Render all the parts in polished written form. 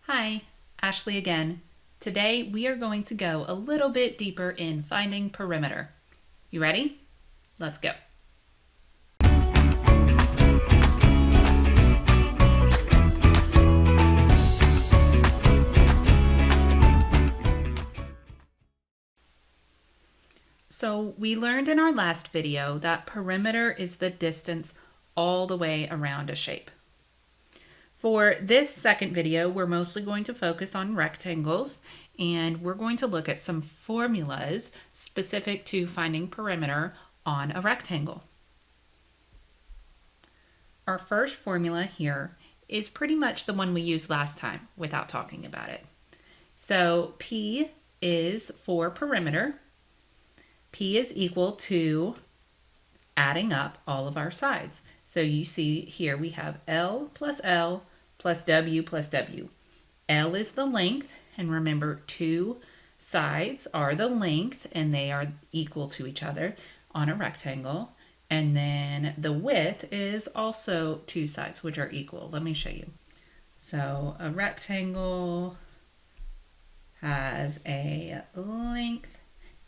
Hi, Ashley again. Today we are going to go a little bit deeper in finding perimeter. You ready? Let's go. So we learned in our last video that perimeter is the distance all the way around a shape. For this second video, we're mostly going to focus on rectangles, and we're going to look at some formulas specific to finding perimeter on a rectangle. Our first formula here is pretty much the one we used last time without talking about it. So P is for perimeter. P is equal to adding up all of our sides. So you see here we have L plus W plus W. L is the length, and remember two sides are the length and they are equal to each other on a rectangle. And then the width is also two sides which are equal. Let me show you. So a rectangle has a length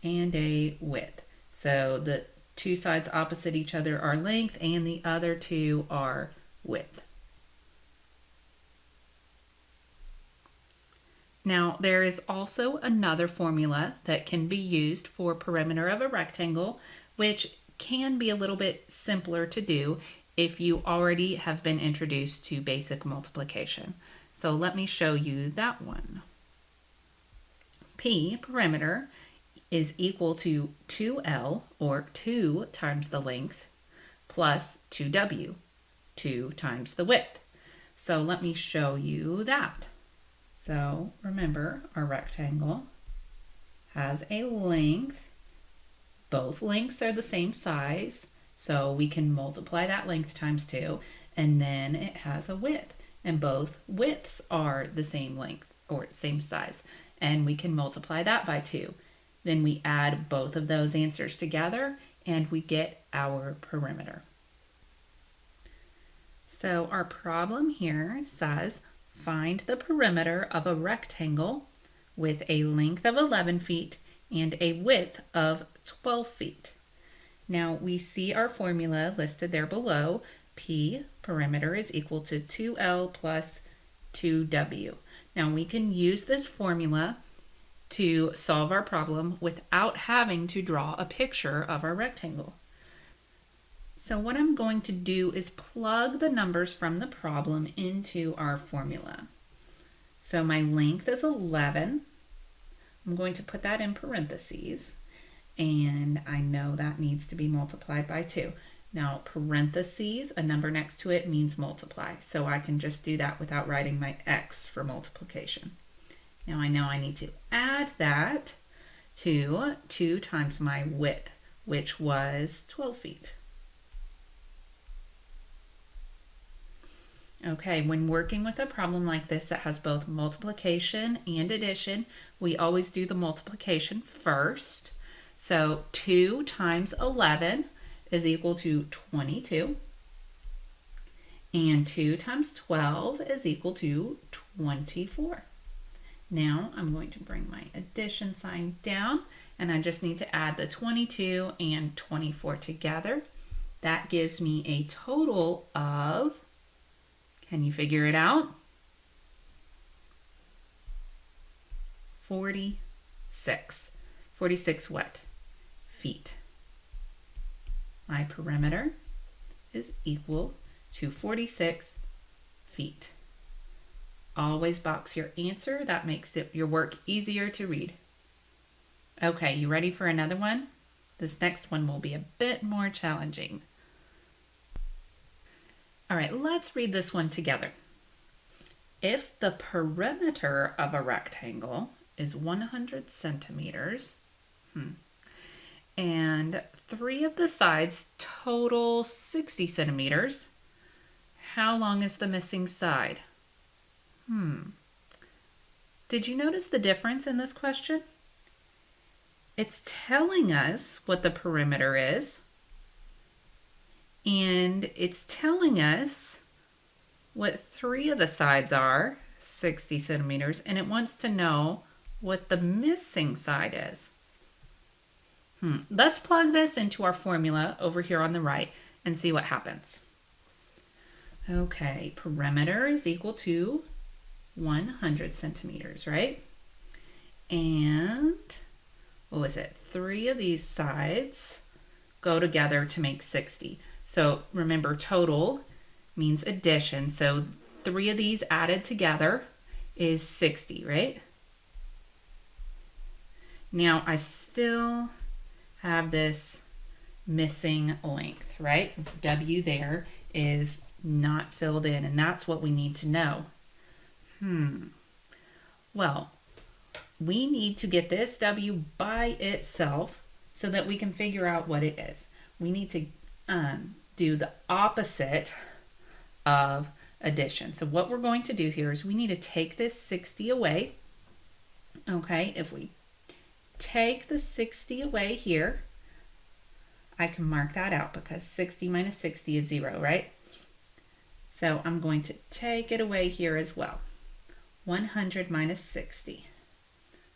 and a width. So the two sides opposite each other are length and the other two are width. Now there is also another formula that can be used for perimeter of a rectangle, which can be a little bit simpler to do if you already have been introduced to basic multiplication. So let me show you that one. P, perimeter, is equal to 2L, or 2 times the length, plus 2W, 2 times the width. So let me show you that. So remember, our rectangle has a length. Both lengths are the same size, so we can multiply that length times 2, and then it has a width. And both widths are the same length, or same size, and we can multiply that by 2. Then we add both of those answers together and we get our perimeter. So our problem here says find the perimeter of a rectangle with a length of 11 feet and a width of 12 feet. Now we see our formula listed there below. P, perimeter, is equal to 2L plus 2W. Now we can use this formula to solve our problem without having to draw a picture of our rectangle. So what I'm going to do is plug the numbers from the problem into our formula. So my length is 11. I'm going to put that in parentheses, and I know that needs to be multiplied by 2. Now parentheses, a number next to it, means multiply, so I can just do that without writing my X for multiplication. Now I know I need to add that to 2 times my width, which was 12 feet. Okay, when working with a problem like this that has both multiplication and addition, we always do the multiplication first. So 2 times 11 is equal to 22. And 2 times 12 is equal to 24. Now I'm going to bring my addition sign down, and I just need to add the 22 and 24 together. That gives me a total of, can you figure it out? 46. 46 what? Feet. My perimeter is equal to 46 feet. Always box your answer. That makes your work easier to read. Okay, you ready for another one? This next one will be a bit more challenging. All right, let's read this one together. If the perimeter of a rectangle is 100 centimeters, and 3 of the sides total 60 centimeters, how long is the missing side? Did you notice the difference in this question? It's telling us what the perimeter is, and it's telling us what 3 of the sides are. 60 centimeters, and it wants to know what the missing side is. Let's plug this into our formula over here on the right and see what happens. Okay, perimeter is equal to 100 centimeters, right? And what was it? 3 of these sides go together to make 60. So remember, total means addition. So 3 of these added together is 60, right? Now I still have this missing length, right? W there is not filled in, and that's what we need to know. Well, we need to get this W by itself so that we can figure out what it is. We need to do the opposite of addition. So what we're going to do here is we need to take this 60 away. Okay, if we take the 60 away here, I can mark that out because 60 minus 60 is 0, right? So I'm going to take it away here as well. 100 minus 60.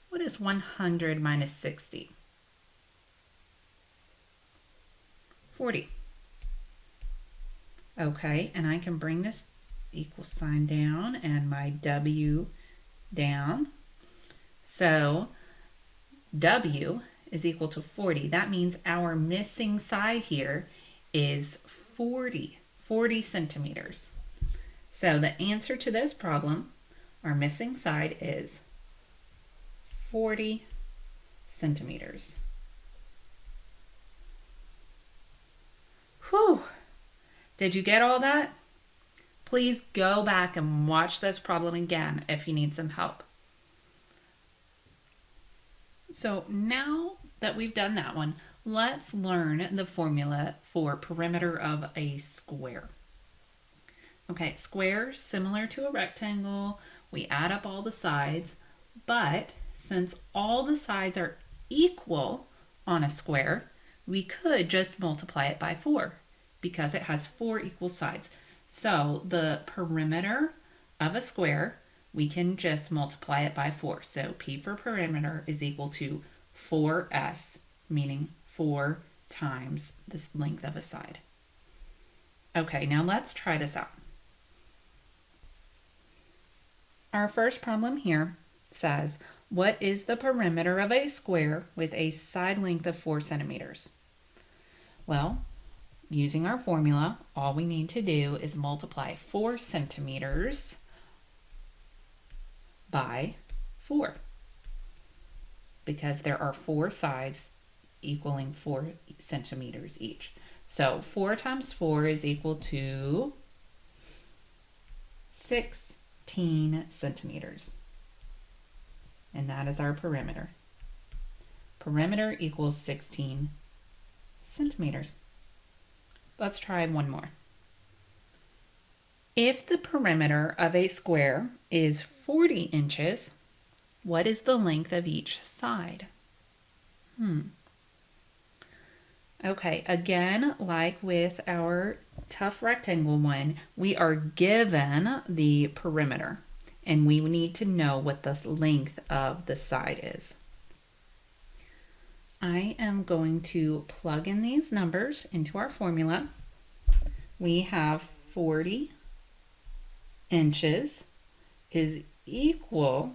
What is 100 minus 60? 40. Okay, and I can bring this equal sign down and my W down. So W is equal to 40. That means our missing side here is 40 centimeters. So the answer to this problem, our missing side is 40 centimeters. Whew. Did you get all that? Please go back and watch this problem again if you need some help. So now that we've done that one, let's learn the formula for perimeter of a square. Okay, square, similar to a rectangle, we add up all the sides, but since all the sides are equal on a square, we could just multiply it by 4 because it has 4 equal sides. So the perimeter of a square, we can just multiply it by 4. So P for perimeter is equal to 4S, meaning 4 times the length of a side. Okay, now let's try this out. Our first problem here says, what is the perimeter of a square with a side length of 4 centimeters? Well, using our formula, all we need to do is multiply 4 centimeters by 4 because there are 4 sides equaling 4 centimeters each. So 4 times 4 is equal to 16 centimeters. And that is our perimeter. Perimeter equals 16 centimeters. Let's try one more. If the perimeter of a square is 40 inches, what is the length of each side? Okay, again, like with our tough rectangle one, we are given the perimeter and we need to know what the length of the side is. I am going to plug in these numbers into our formula. We have 40 inches is equal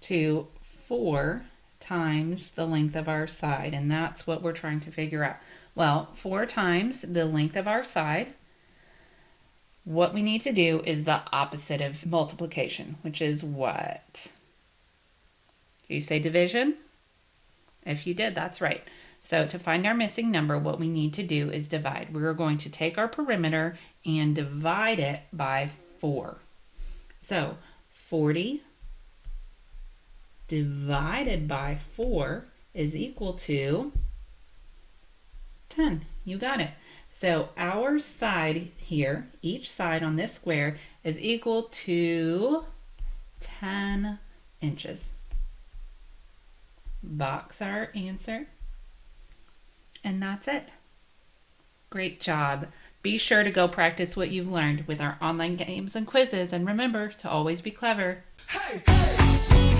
to 4 times the length of our side, and that's what we're trying to figure out. Well, 4 times the length of our side, what we need to do is the opposite of multiplication, which is what? Do you say division? If you did, that's right. So to find our missing number, what we need to do is divide. We're going to take our perimeter and divide it by 4. So 40 divided by 4 is equal to 10. You got it. So our side here, each side on this square, is equal to 10 inches. Box our answer. And that's it. Great job. Be sure to go practice what you've learned with our online games and quizzes, and remember to always be clever. Hey, hey.